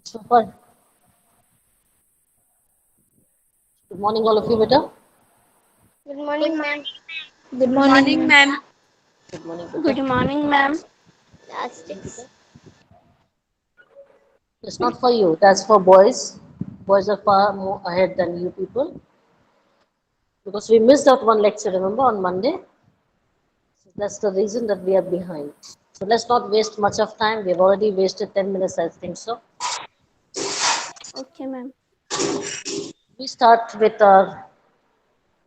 Super. Good morning, all of you, beta. Good morning, ma'am. Good Good morning, morning, ma'am. ma'am. Good morning, beta. Good morning, ma'am. Good morning, beta. Plastics. It's not for you. That's for boys. Boys are far more ahead than you people because we missed out one lecture. Remember on Monday? So that's the reason that we are behind. So let's not waste much of time. We've already wasted 10 minutes, I think so. Okay, ma'am. We start with our.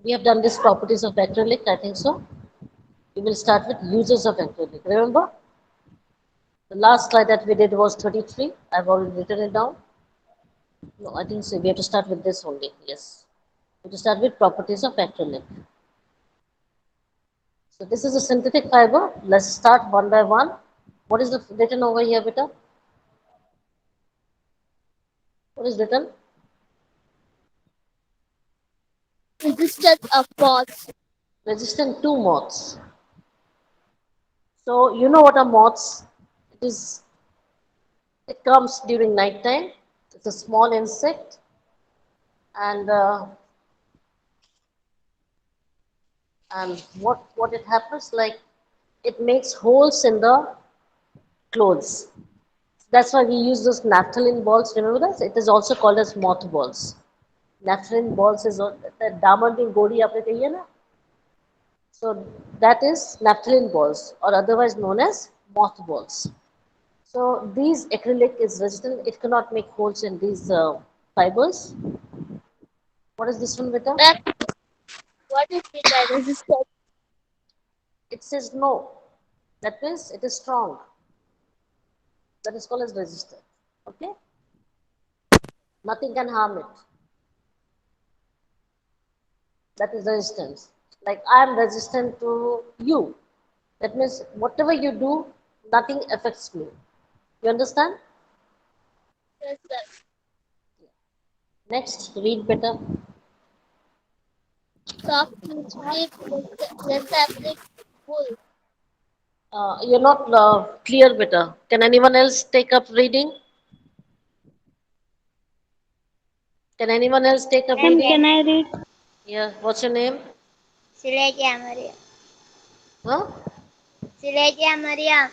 We have done this properties of acrylic. I think so. We will start with uses of acrylic. Remember, the last slide that we did was 33. I've already written it down. No, I think so. We have to start with this only. Yes. We have to start with properties of acrylic. So this is a synthetic fiber. Let's start one by one. What is the written over here, beta? What is written? Resistance of moths. Resistant to moths. So you know what are moths? It is. It comes during night time. It's a small insect, and what it happens like it makes holes in the clothes. That's why we use those naphthalene balls. Remember that? It is also called as moth balls. Naphthalene balls is the daman din godi आपने कही है ना? So that is naphthalene balls or otherwise known as moth balls. So these acrylic is resistant. It cannot make holes in these fibers. What is this one, beta? Ma'am, what is it by resistance? It says no. That means it is strong. That is called as resistant. Okay? Nothing can harm it. That is resistance. Like I am resistant to you. That means whatever you do, nothing affects me. You understand? Yes, sir. Next, read better. Soft fluid, less fabric, wool. You're not clear better. Can anyone else take up reading? Can anyone else take up Ma'am, reading? can I read? Yeah. What's your name? Silesia Maria. Huh? Silesia Maria.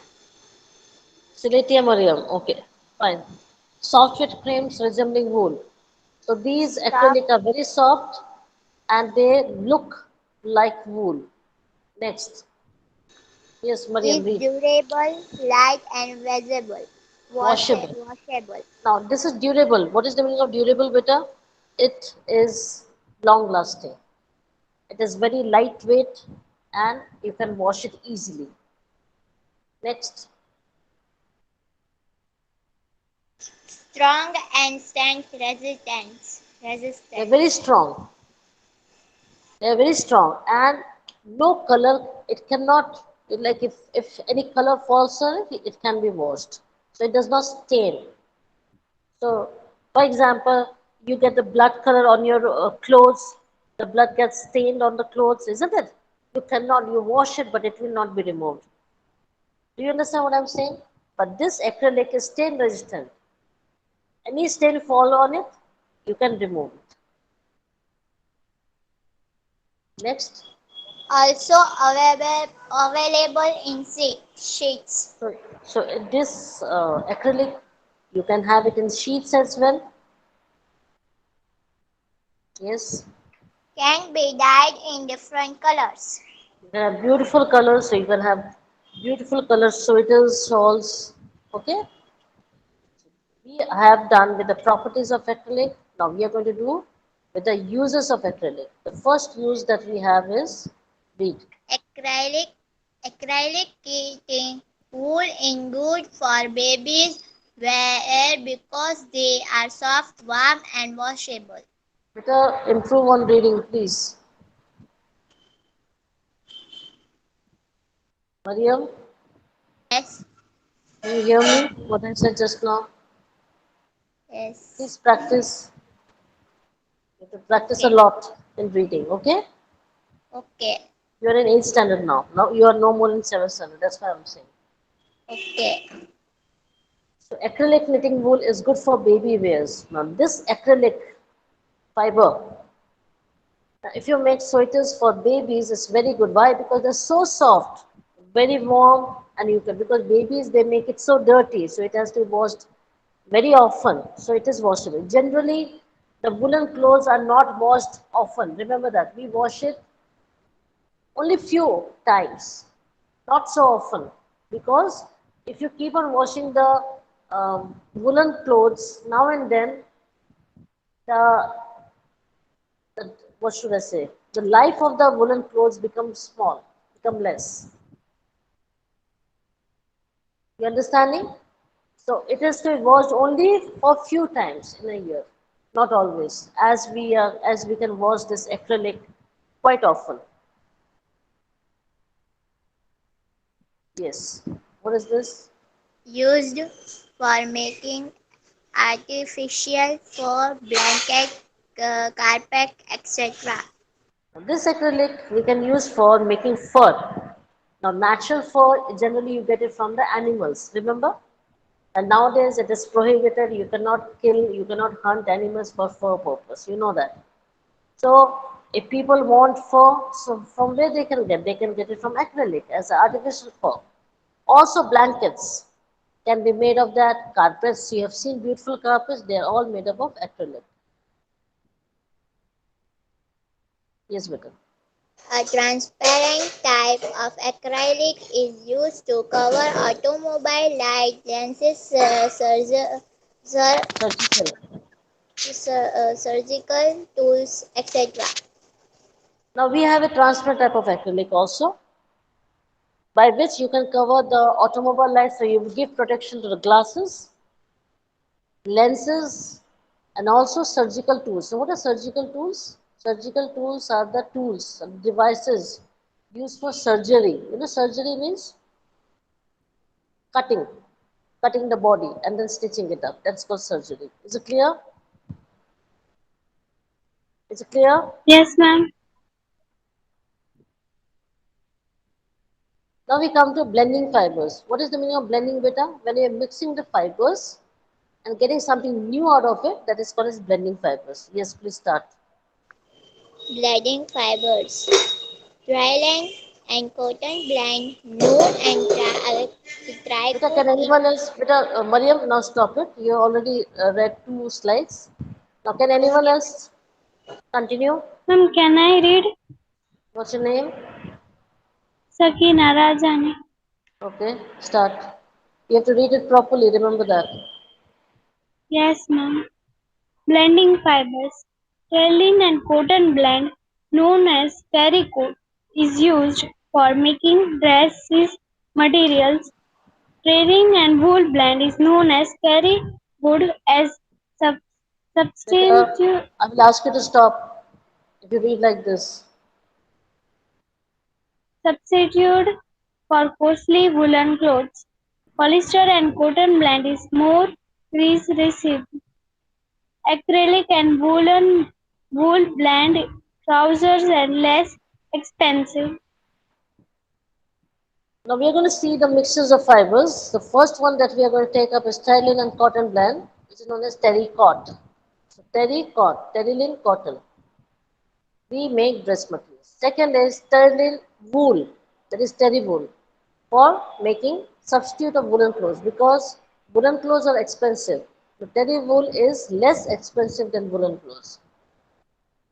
Siletia Mariam. Okay. Fine. Soft wet frames resembling wool. So these Soft. acrylic are very soft and they look like wool. Next. Yes, Mariam, Is read. durable, light, and visible. Washable. Washable. Now, this is durable. What is the meaning of durable, beta? It is long lasting. It is very lightweight and you can wash it easily. Next, Strong and strength resistance. they're Resistant. very strong. They're very strong and no color. It cannot like if any color falls on it, it can be washed. So it does not stain. So, for example, you get the blood color on your clothes. The blood gets stained on the clothes, isn't it? You cannot. You wash it, but it will not be removed. Do you understand what I'm saying? But this acrylic is stain resistant. Any stain fall on it, you can remove it. Next. Also available in sheets. So this acrylic, you can have it in sheets as well. Yes. Can be dyed in different colors. There are beautiful colors, so you can have beautiful colors, sweaters, shawls. Okay. We have done with the properties of acrylic. Now we are going to do with the uses of acrylic. The first use that we have is read. Acrylic acrylic kitten wool is good for babies wear because they are soft, warm and washable. Better improve on reading, please. Mariam, Yes, can you hear me? What I said just now? yes. Please practice. You have to practice a Okay, lot in reading, okay? okay, You are in 8th standard now. Now you are no more in 7th standard. That's why I'm saying. okay. So acrylic knitting wool is good for baby wears. Now this acrylic fiber, if you make sweaters for babies, it's very good. Why? Because they're so soft, very warm, and you can, because babies they make it so dirty, so it has to be washed very often. So it is washable. Generally, the woolen clothes are not washed often. Remember that we wash it only few times, not so often, because if you keep on washing the woolen clothes now and then, the, the what should I say? The life of the woolen clothes becomes small, become less. You understanding? So it is to be washed only for few times in a year, not always. As we can wash this acrylic quite often. Yes. What is this? Used for making artificial fur, blanket, carpet, etc. This acrylic we can use for making fur. Now natural fur generally you get it from the animals. Remember? And nowadays it is prohibited. You cannot kill, you cannot hunt animals for fur purpose. You know that. So if people want fur, so from where they can get? They can get it from acrylic as an artificial fur. Also blankets can be made of that. Carpets, you have seen beautiful carpets, they are all made up of acrylic. Yes, Vikram. A transparent type of acrylic is used to cover automobile light lenses, sur- Surgical. surgical tools, etc. Now we have a transparent type of acrylic also, by which you can cover the automobile light, so you give protection to the glasses, lenses, and also surgical tools. So what are surgical tools? Surgical tools are the tools and devices used for surgery. You know surgery means cutting, cutting the body and then stitching it up. That's called surgery. Is it clear? Is it clear? Yes, ma'am. Now we come to blending fibers. What is the meaning of blending, beta? When you are mixing the fibers and getting something new out of it, that is called as blending fibers. Yes, please start. Blending fibers. Dryland and cotton blend, noon and Beta, can tricotin. anyone else? Beta, Mariam, now stop it. You already read two slides. Now, can anyone Okay. else continue? Ma'am, can I read? What's your name? Sakina Rajani. Okay, start. You have to read it properly. Remember that. Yes, ma'am. Blending fibers. Kaolin and cotton blend, known as terrycoat, is used for making dresses materials. Trailing and wool blend is known as terry wood as sub- Beta, substitute I will ask you to stop if you read like this. substitute for costly woolen clothes. Polyester and cotton blend is more grease resistant. Acrylic and wool blend trousers and less expensive. Now we are going to see the mixtures of fibers. The first one that we are going to take up is terylene and cotton blend, which is known as terrycot. So terrycot, terylene cotton. We make dress materials. Second is terylene wool, that is terry wool, for making substitute of woolen clothes because woolen clothes are expensive. The terry wool is less expensive than woolen clothes.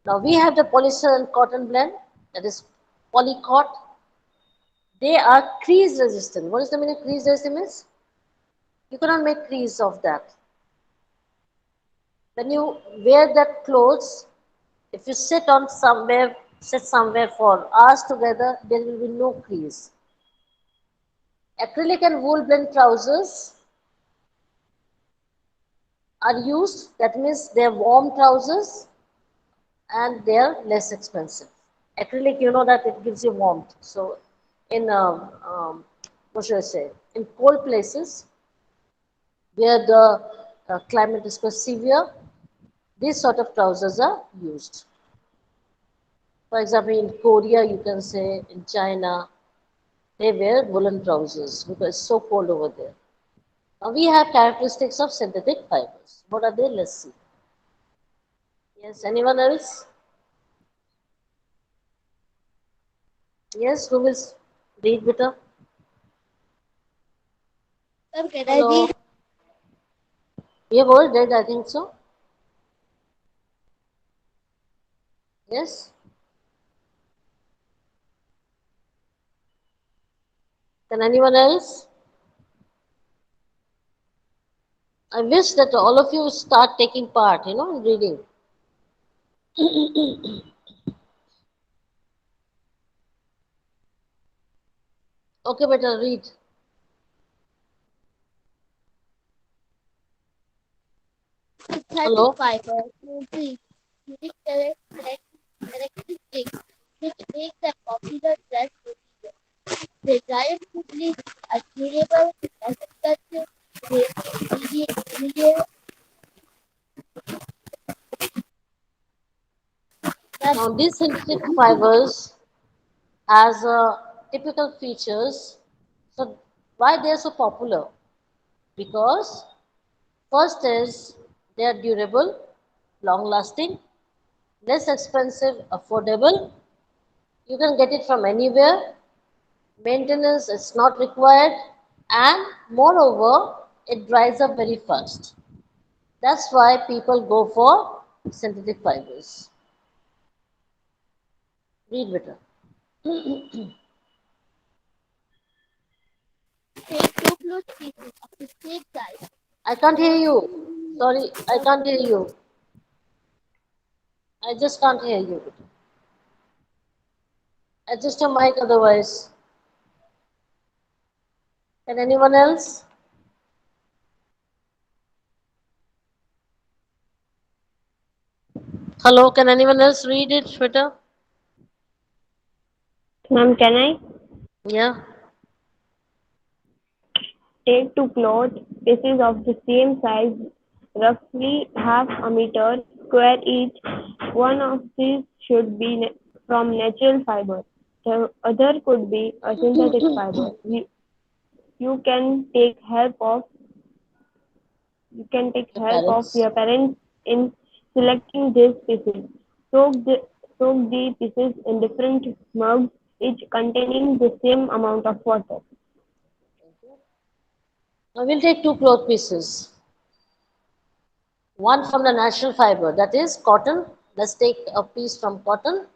Now we have the polyester and cotton blend, that is polycot. They are crease resistant. What is the meaning of crease resistant? You cannot make crease of that. When you wear that clothes, if you sit somewhere for hours together, there will be no crease. Acrylic and wool blend trousers are used. That means they are warm trousers and they are less expensive. Acrylic, you know that it gives you warmth. So, in what should I say? In cold places where the climate is quite severe, these sort of trousers are used. For example, in Korea, you can say in China, they wear woolen trousers because it's so cold over there. Now we have characteristics of synthetic fibers. What are they? Let's see. Yes, anyone else? Yes, who will read better? Sir, can I Hello. read? We have all read, I think so. Yes. Can anyone else? I wish that all of you start taking part, in reading. Okay, better read. Synthetic Hello. fiber usually unique characteristics which make them popular dress material. They dry quickly, are durable, resistant, they relieve the Now these synthetic fibers has typical features. So why they are so popular? Because first is they are durable, long lasting, less expensive, affordable. You can get it from anywhere. Maintenance is not required, and moreover, it dries up very fast. That's why people go for synthetic fibers. Read better. take two close pieces of the same size. I can't hear you. Sorry, I can't hear you. I just can't hear you. Adjust your mic otherwise. Can anyone else? Hello, can anyone else read it better? Ma'am, can I Yeah. take two cloth pieces of the same size, roughly half a meter square each? One of these should be from natural fiber. The other could be a synthetic fiber. You can take help of you can take Your help of parents. your parents in selecting these pieces. Soak the, soak the pieces in different mugs, each containing the same amount of water. Now we'll take two cloth pieces. One from the natural fiber, that is cotton. Let's take a piece from cotton,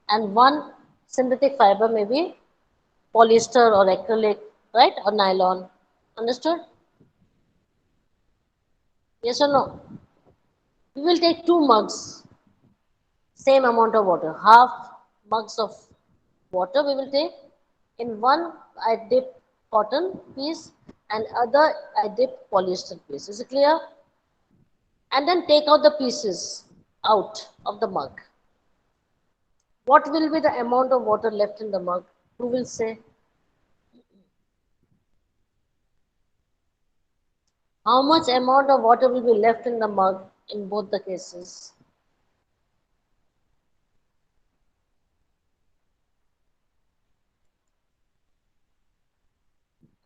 and one synthetic fiber, maybe polyester or acrylic, right? Or nylon. Understood? Yes or no? We will take two mugs, same amount of water, half mugs of water we will take. In one I dip cotton piece and other I dip polyester piece. Is it clear? And then take out the pieces out of the mug. What will be the amount of water left in the mug? Who will say? How much amount of water will be left in the mug in both the cases?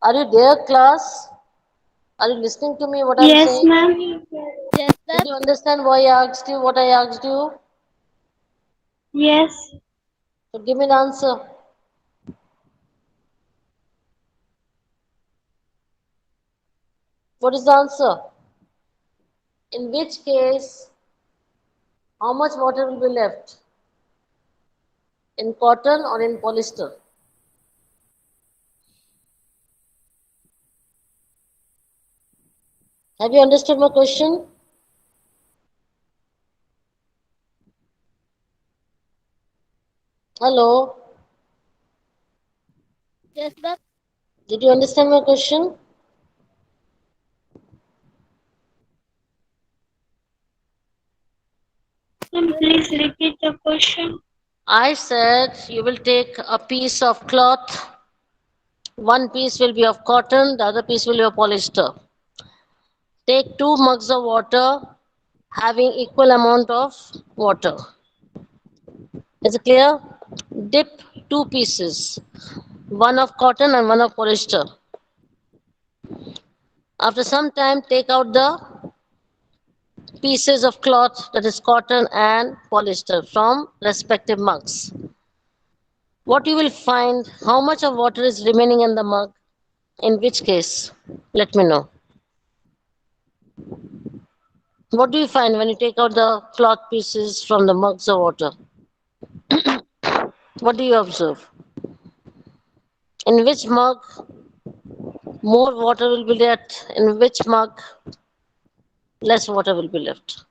Are you there, class? Are you listening to me what I'm Yes, saying? ma'am. Yes, sir. Did you understand why I asked you what I asked you? Yes. So give me an answer. What is the answer? In which case, how much water will be left? In cotton or in polyester? Have you understood my question? Hello? Yes, sir. Did you understand my question? Ma'am, please repeat the question. I said you will take a piece of cloth, one piece will be of cotton, the other piece will be of polyester. Take two mugs of water having equal amount of water. Is it clear? Dip two pieces, one of cotton and one of polyester. After some time, take out the pieces of cloth, that is cotton and polyester, from respective mugs. What you will find, how much of water is remaining in the mug, in which case, let me know. What do you find when you take out the cloth pieces from the mugs of water? What do you observe? In which mug more water will be left? In which mug less water will be left?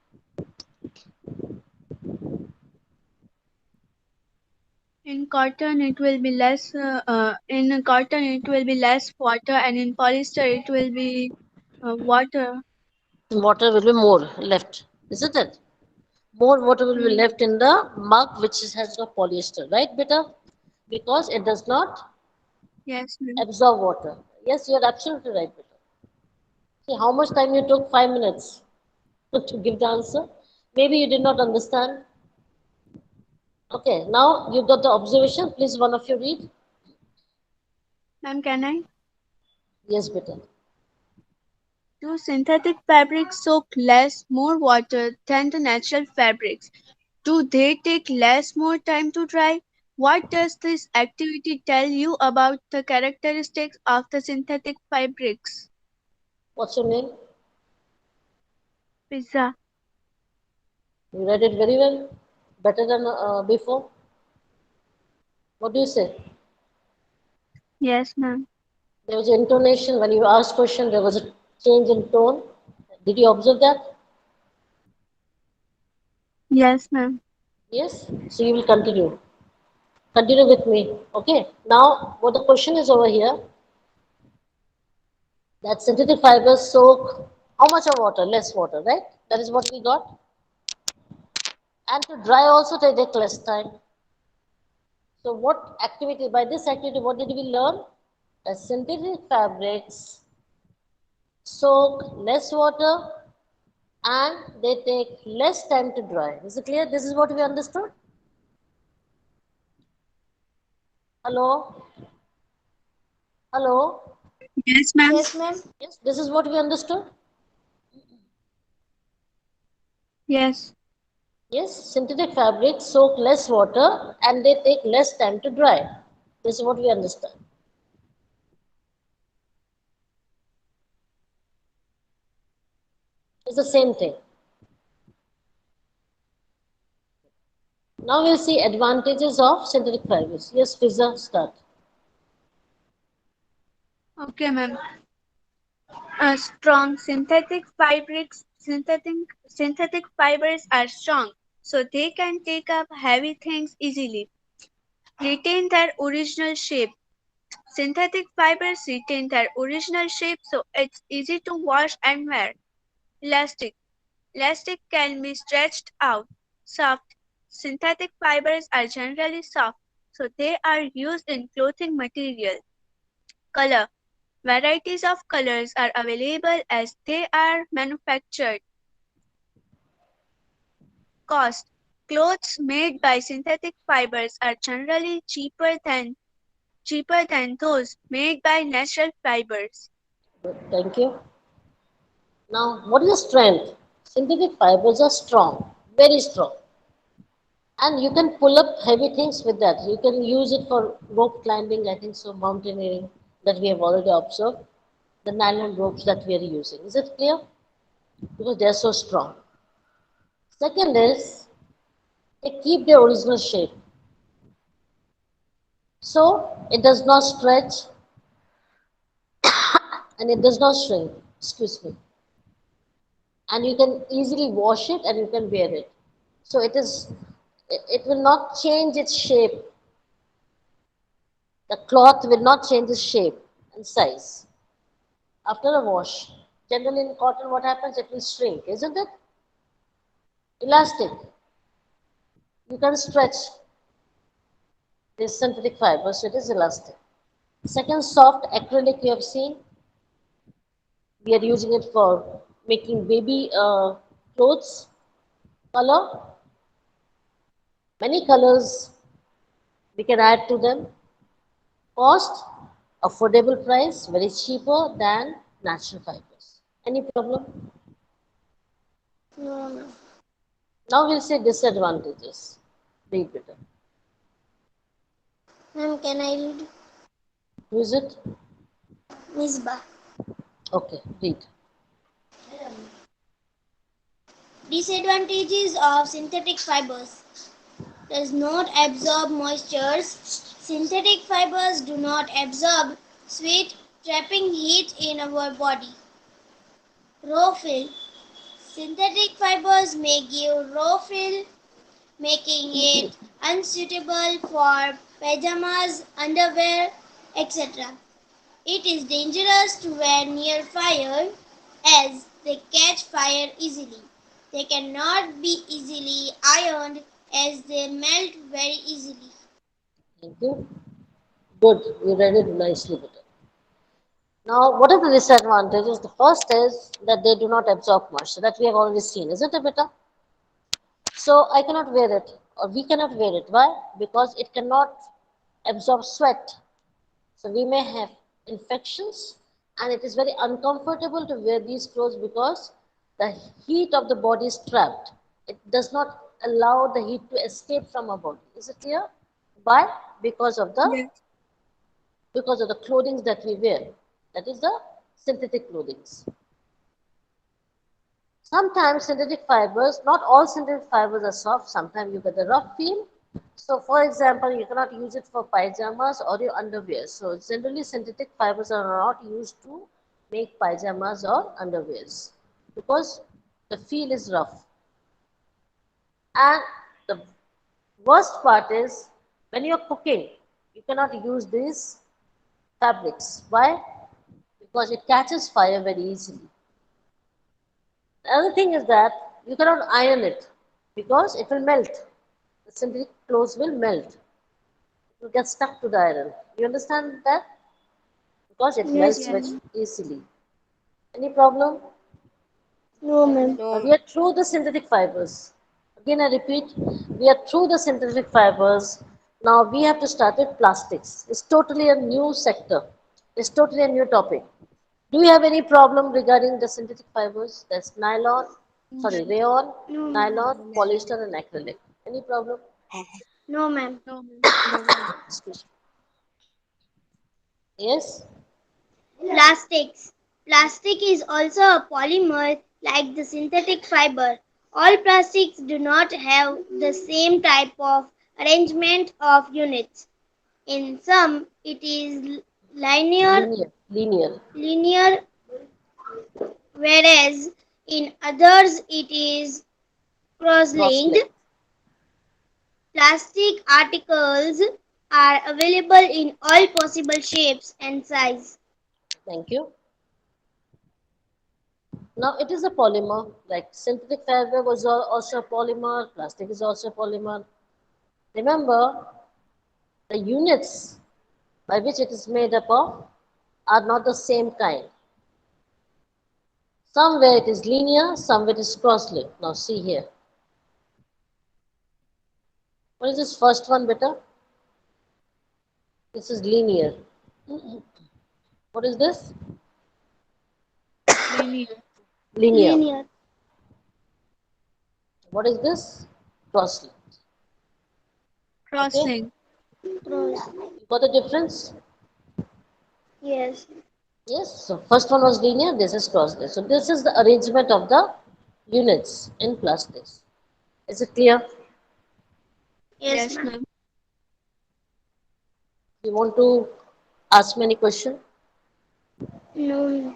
In cotton, it will be less. In cotton, it will be less water, and in polyester, it will be water. Water will be more left, isn't it? More water will be Mm, left in the mug which has got polyester, right, beta? Because it does not yes, ma'am. absorb water. Yes, you are absolutely right, beta. See how much time you took? 5 minutes to give the answer. Maybe you did not understand. Okay, now you got the observation. Please, one of you read. Ma'am, can I? Yes, beta. Do synthetic fabrics soak less, more water than the natural fabrics? Do they take less, more time to dry? What does this activity tell you about the characteristics of the synthetic fabrics? What's your name? Pizza. You read it very well, better than before. What do you say? Yes, ma'am. There was intonation when you asked question. There was a change in tone. Did you observe that? Yes, ma'am. Yes. So you will continue. Continue with me. Okay. Now, what the question is over here, that synthetic fibers soak how much of water? Less water, right? That is what we got. And to dry also they take less time. So what activity, by this activity, what did we learn? That synthetic fabrics soak less water and they take less time to dry. Is it clear? This is what we understood? Hello? Hello? Yes, ma'am. Yes, ma'am. Yes, this is what we understood? Yes. Yes, synthetic fabrics soak less water and they take less time to dry. This is what we understand. It's the same thing. Now we'll see advantages of synthetic fibers. Yes, Fiza, start. Okay, ma'am. Strong synthetic fibers are strong, so they can take up heavy things easily. Retain their original shape. Synthetic fibers retain their original shape, so it's easy to wash and wear. Elastic. Elastic can be stretched out. Soft. Synthetic fibers are generally soft, so they are used in clothing material. Color. Varieties of colors are available as they are manufactured. Cost. Clothes made by synthetic fibers are generally cheaper than those made by natural fibers. Good, thank you. Now, what is the strength? Synthetic fibers are strong, very strong. And you can pull up heavy things with that. You can use it for rope climbing, I think so, mountaineering, that we have already observed. The nylon ropes that we are using. Is it clear? Because they are so strong. Second is they keep their original shape. So it does not stretch and it does not shrink. Excuse me. And you can easily wash it and you can wear it. So it will not change its shape. The cloth will not change its shape and size after a wash. Generally in cotton, what happens? It will shrink, isn't it? Elastic. You can stretch this synthetic fiber, so it is elastic. Second, soft acrylic you have seen. We are using it for making baby clothes. Color, many colors we can add to them. Cost, affordable price, very cheaper than natural fibers. Any problem? No, no. Now we'll say disadvantages. Read better. Ma'am, can I read? Who is it? Misbah. Okay, read. Disadvantages of synthetic fibers. Does not absorb moistures. Synthetic fibers do not absorb sweat, trapping heat in our body. Raw fill. Synthetic fibers may give raw fill, making it unsuitable for pajamas, underwear, etc. It is dangerous to wear near fire as they catch fire easily. They cannot be easily ironed as they melt very easily. Thank you. Good. You read it nicely better. Now, what are the disadvantages? The first is that they do not absorb moisture. That we have already seen, isn't it, better? So I cannot wear it, or we cannot wear it. Why? Because it cannot absorb sweat. So we may have infections, and it is very uncomfortable to wear these clothes because the heat of the body is trapped. It does not allow the heat to escape from our body. Is it clear? Why? Because of the Yes. because of the clothing that we wear. That is the synthetic clothing. Sometimes synthetic fibers, not all synthetic fibers are soft. Sometimes you get the rough feel. So, for example, you cannot use it for pajamas or your underwear. So, generally, synthetic fibers are not used to make pajamas or underwears because the feel is rough. And the worst part is when you're cooking, you cannot use these fabrics. Why? Because it catches fire very easily. The other thing is that you cannot iron it because it will melt. The synthetic clothes will melt. It will get stuck to the iron. You understand that? Because it Yes, melts Yes. very ma'am. easily. Any problem? No, ma'am. We are through the synthetic fibers. Again, I repeat, we are through the synthetic fibers. Now we have to start with plastics. It's totally a new sector. It's totally a new topic. Do you have any problem regarding the synthetic fibers? That's nylon, sorry, rayon, No, nylon, polyester, and acrylic. Any problem? no, ma'am. No, ma'am. No, ma'am. Excuse me. Yes? Plastics. Plastic is also a polymer like the synthetic fiber. All plastics do not have the same type of arrangement of units. In some, it is linear, Linear. linear, whereas in others it is cross-linked. Cross-linked. Plastic articles are available in all possible shapes and sizes. Thank you. Now it is a polymer, like synthetic fiber was also a polymer, plastic is also a polymer. Remember, the units by which it is made up of are not the same kind. Somewhere it is linear, somewhere it is cross-linked. Now see here. What is this first one, beta? This is linear. What is this? Linear. Linear. Linear. What is this? Cross-linked. Okay? Crossing. Cross. You got the difference? Yes. Yes, so first one was linear, this is cross-linked. So this is the arrangement of the units in plastics. Is it clear? Yes, Yes, ma'am. ma'am. You want to ask me any question? No.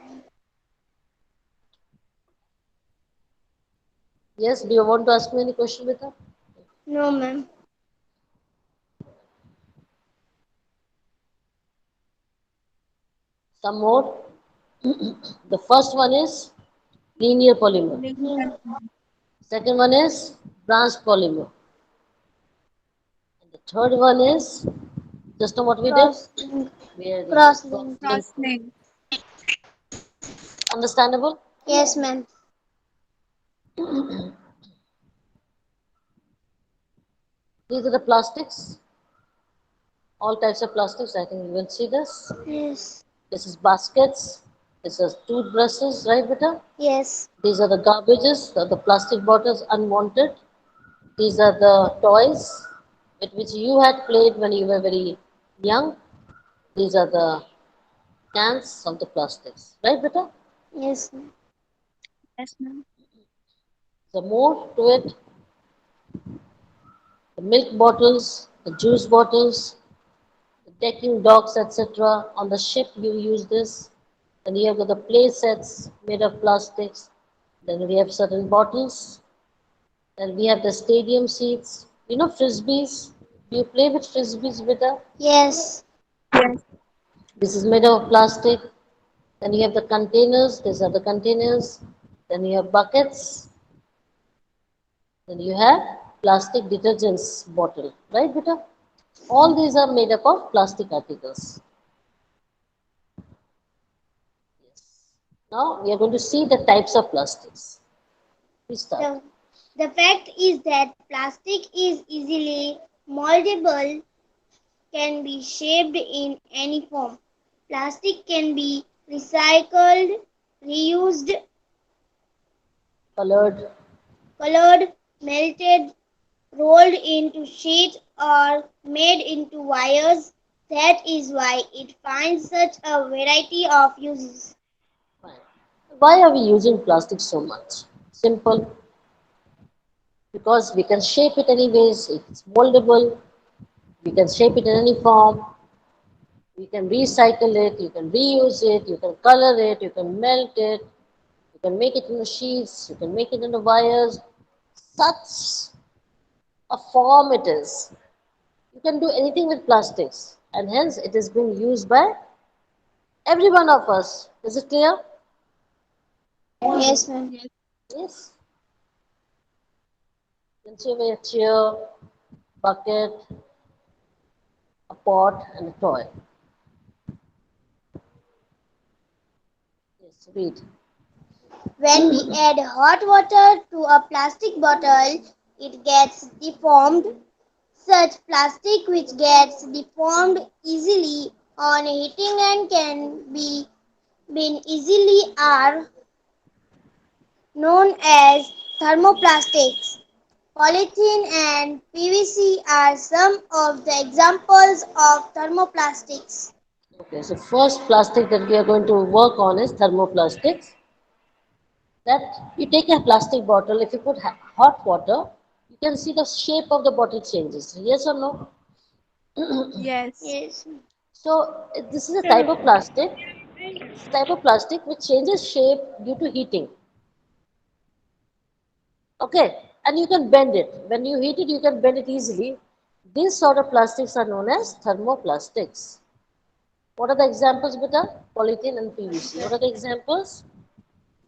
Yes, do you want to ask me any question, Vita? No, ma'am. Some more? The first one is linear polymer. Linear. Second one is branch polymer. And the third one is, just know what we did? Cross link. Where this Cross is link. cross-linked. Crossing. Understandable? Yes, ma'am. These are the plastics. All types of plastics. I think you will see this. Yes. This is baskets. This is toothbrushes, right, beta? Yes. These are the garbages, the plastic bottles unwanted. These are the toys with which you had played when you were very young. These are the cans of the plastics, right, beta? Yes. Yes, ma'am. The more to it, the milk bottles, the juice bottles, the decking dogs, etc. On the ship, you use this. Then you have got the play sets made of plastics. Then we have certain bottles. Then we have the stadium seats. You know frisbees? Do you play with frisbees, beta? Yes. Yes. This is made of plastic. Then you have the containers. These are the containers. Then you have buckets. Then you have plastic detergents bottle, right, beta? All these are made up of plastic articles. Yes. Now we are going to see the types of plastics. We start. The, the fact is that plastic is easily moldable, can be shaped in any form. Plastic can be recycled, reused, Colored. colored, melted, rolled into sheets, or made into wires. That is why it finds such a variety of uses. Fine. Why are we using plastic so much? Simple. Because we can shape it anyways. It's moldable. We can shape it in any form. You can recycle it, you can reuse it, you can color it, you can melt it, you can make it into sheets, you can make it into wires. Such a form it is. You can do anything with plastics, and hence it is being used by every one of us. Is it clear? Yes, ma'am. Yes. Yes. You can see a chair, bucket, a pot, and a toy. Yes, read. When we add hot water to a plastic bottle, it gets deformed. Such plastic which gets deformed easily on heating and can be been easily are known as thermoplastics. Polythene and PVC are some of the examples of thermoplastics. Okay, so first plastic that we are going to work on is thermoplastics. That you take a plastic bottle, if you put hot water, you can see the shape of the bottle changes. Yes or no? Yes. Yes. So this is a type of plastic. This is a type of plastic which changes shape due to heating. Okay, and you can bend it. When you heat it, you can bend it easily. These sort of plastics are known as thermoplastics. What are the examples, beta? Polythene and PVC. What are the examples?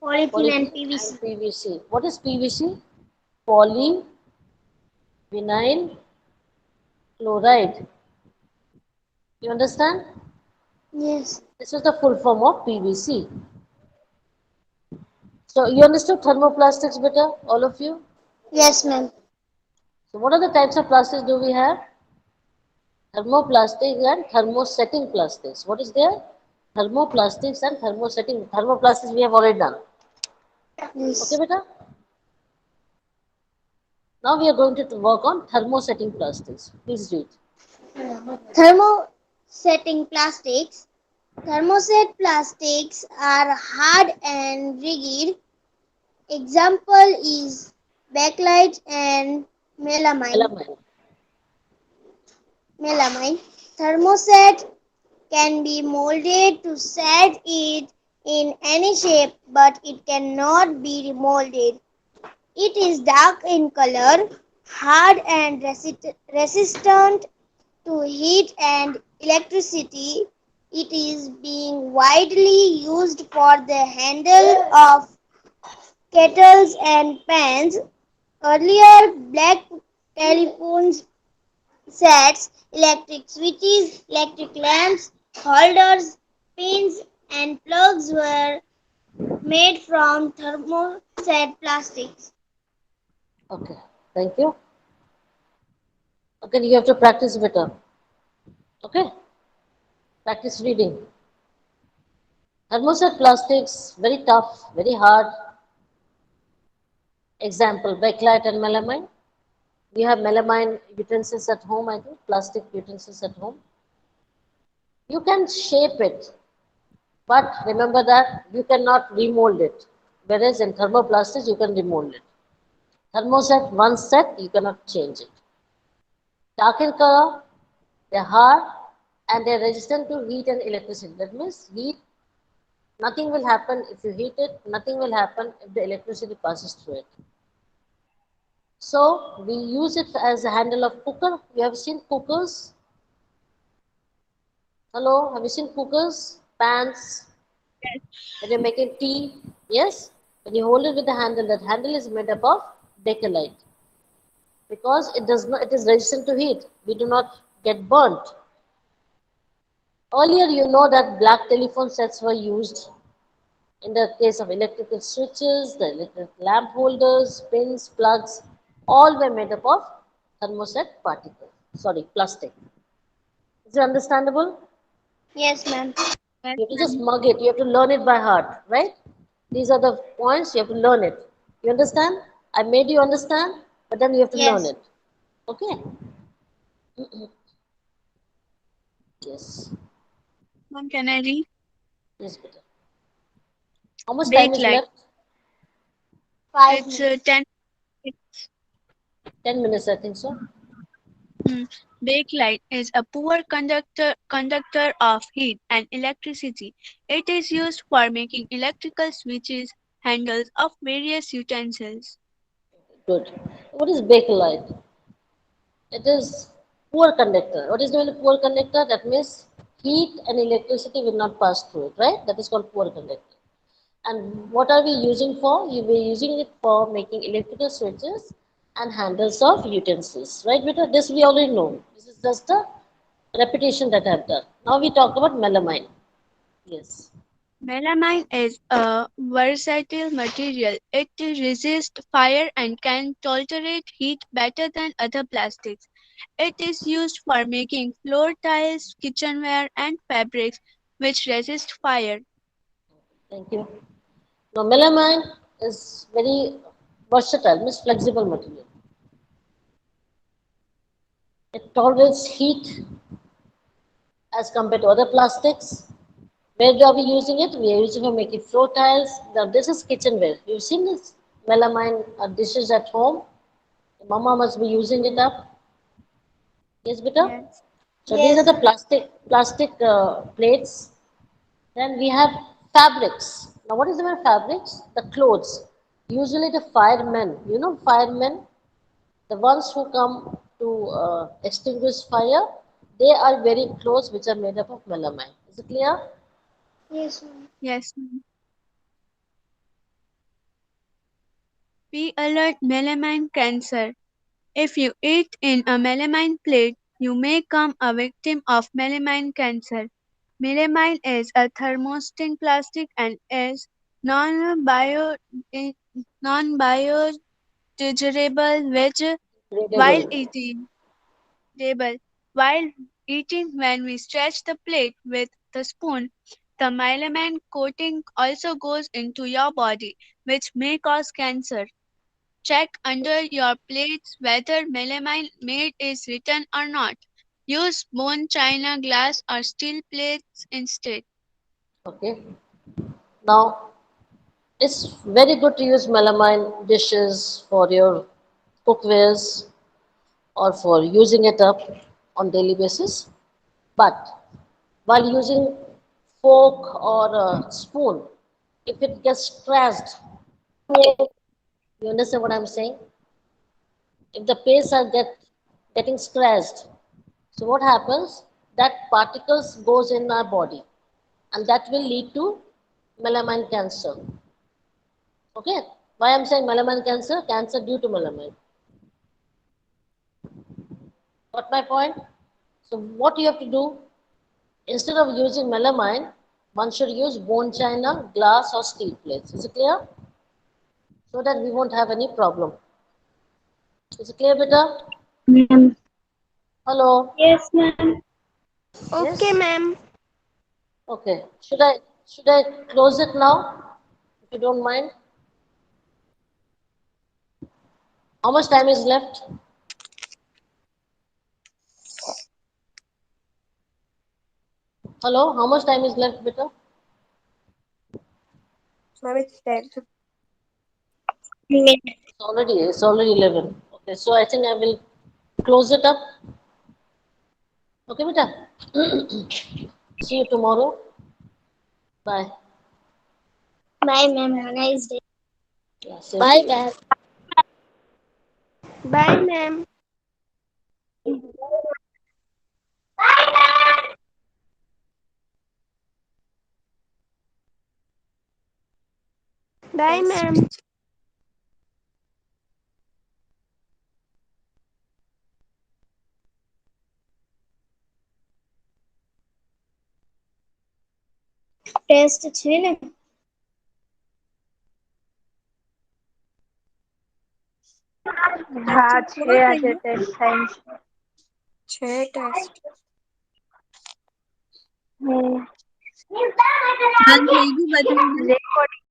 Polythene and Polythene PVC. and PVC. What is PVC? Polyvinyl chloride. You understand? Yes. This is the full form of PVC. So you understood thermoplastics better, all of you? Yes, ma'am. So what are the types of plastics do we have? Thermoplastics and thermosetting plastics. What is there? Thermoplastics and thermosetting. Thermoplastics we have already done. Okay, Yes. beta? Now we are going to work on thermosetting plastics. Please read. Thermosetting plastics. Thermoset plastics are hard and rigid. Example is bakelite and melamine. Melamine. Melamine. Thermoset can be molded to set it in any shape, but it cannot be remolded. It is dark in color, hard and resistant to heat and electricity. It is being widely used for the handle of kettles and pans. Earlier, black telephone sets, electric switches, electric lamps, holders, pins, and plugs were made from thermoset plastics. Okay, thank you. Okay, you have to practice better. Okay, practice reading. Thermoset plastics, very tough, very hard. Example, bakelite and melamine. We have melamine utensils at home, I think, plastic utensils at home. You can shape it, but remember that you cannot remold it. Whereas in thermoplastics, you can remold it. Thermoset, once set, you cannot change it. Dark in color, they're hard, and they're resistant to heat and electricity. That means heat, nothing will happen if you heat it, nothing will happen if the electricity passes through it. So we use it as a handle of cooker. You have seen cookers. Hello, have you seen cookers, pans, when you're making tea? Yes. When you hold it with the handle, that handle is made up of bakelite because it does not. It is resistant to heat. We do not get burnt. Earlier, you know that black telephone sets were used in the case of electrical switches, the electric lamp holders, pins, plugs, all were made up of thermoset particle. Sorry, plastic. Is it understandable? Yes, ma'am. Yes, You have to just ma'am. mug it. You have to learn it by heart, right? These are the points you have to learn it. You understand? I made you understand, but then you have to learn Yes. it. Okay? Yes. Ma'am, can I read? Yes, better. How much time is Bakelite. left? 5 minutes. 10. It's, 10 minutes, I think so. hmm. Bakelite is a poor conductor of heat and electricity. It is used for making electrical switches, handles of various utensils. Good. What is bakelite? It is poor conductor. What is known as poor conductor? That means heat and electricity will not pass through it, right? That is called poor conductor. And what are we using for? You were using it for making electrical switches and handles of utensils, right? Because this we already know. This is just a repetition that I've done. Now we talk about melamine. Yes. Melamine is a versatile material. It resists fire and can tolerate heat better than other plastics. It is used for making floor tiles, kitchenware, and fabrics which resist fire. Thank you. Now melamine is very versatile, means flexible material. It tolerates heat as compared to other plastics. Where are we using it? We are using for making floor tiles. Now this is kitchenware. You've seen this melamine dishes at home. Mama must be using it up. Yes, beta. Yes. So these are Yes. the plastic plates. Then we have fabrics. Now what is the fabrics? The clothes. Usually the firemen. You know firemen, the ones who come to extinguish fire. They are wearing clothes which are made up of melamine. Is it clear? Yes, ma'am. Yes, ma'am. Be alert melamine cancer. If you eat in a melamine plate, you may become a victim of melamine cancer. Melamine is a thermostat plastic and is non-bio non-biodegradable, which while Readable. eating table while eating when we stretch the plate with the spoon, the melamine coating also goes into your body, which may cause cancer. Check under your plates whether melamine made is written or not. Use bone china, glass, or steel plates instead. Okay. Now it's very good to use melamine dishes for your cookwares or for using it up on daily basis. But while using fork or a spoon, if it gets scratched, you understand what I'm saying? If the paste are getting scratched, so what happens? That particles goes in our body, and that will lead to melamine cancer. Okay? Why I'm saying melamine cancer? Cancer due to melamine. Got my point? So what you have to do, instead of using melamine, one should use bone china, glass or steel plates. Is it clear? So that we won't have any problem. Is it clear, beta? Ma'am. Hello? Yes, ma'am. Okay, Yes? ma'am. Okay. Should I Should I close it now? If you don't mind. How much time is left? Hello, how much time is left, beta? Ma'am, it's 10. It's already 11. Okay, so I think I will close it up. Okay, beta. See you tomorrow. Bye. Bye, ma'am. Have a nice day. Yeah, same to Bye, you. ma'am. Bye, ma'am. Bye, ma'am. Test छे ने हाँ, 6 આજે test થાય છે. 6 test. હમ. બંધ થઈ ગયું બધું? રેકોર્ડિંગ